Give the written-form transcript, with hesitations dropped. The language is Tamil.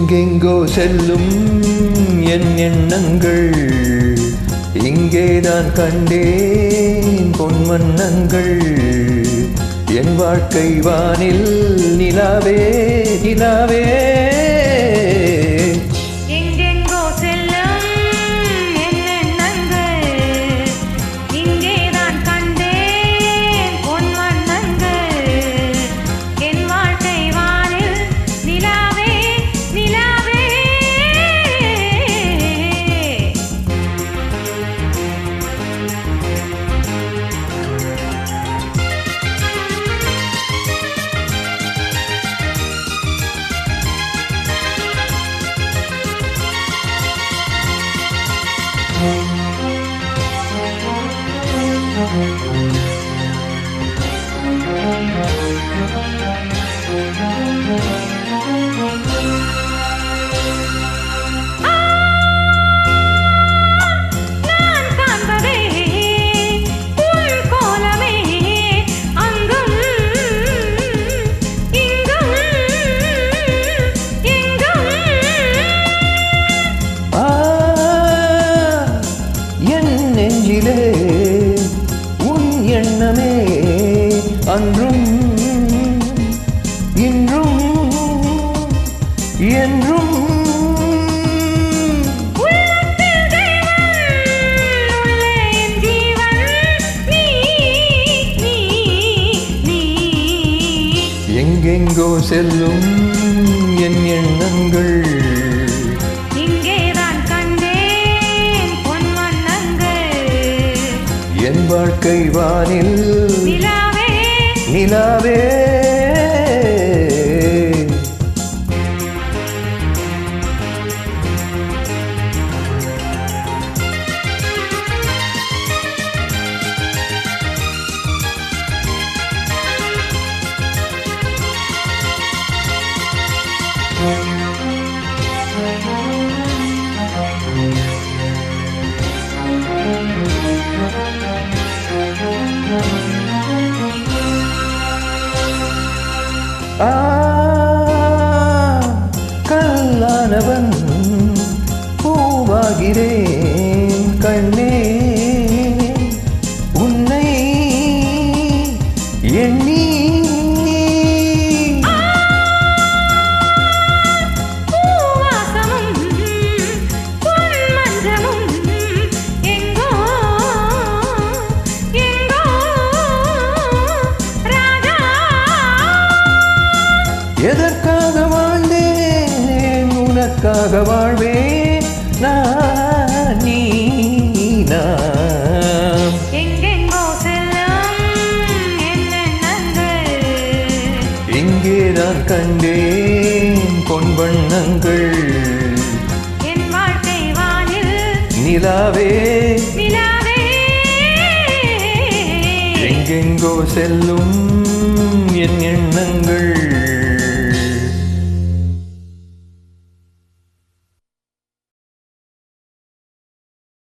எங்கெங்கோ செல்லும் என் எண்ணங்கள், இங்கேதான் கண்டேன் பொன்வண்ணங்கள். என் வாழ்க்கை வானில் நிலாவே நிலாவே. நெஞ்சிலே உன் எண்ணமே அன்றும் இன்றும் என்றும். எங்கெங்கோ செல்லும் என் எண்ணங்கள், என் வாழ்க்கை வானில் நிலாவே நிலாவே. கல்லானவன் பூவாகிறேன் கண்ணே, உன்னை எண்ணி. எதற்காக வாழ்ந்தேன் உனக்காக வாழ்வேன் நான் நீ நாம். எங்கெங்கோ செல்லும் எண்ணங்கள், இங்கே நான் கண்டேன் பொன்வண்ணங்கள். என் வாழ்க்கை வானில் நிலாவே நிலாவே. எங்கெங்கோ செல்லும் என் எண்ணங்கள்,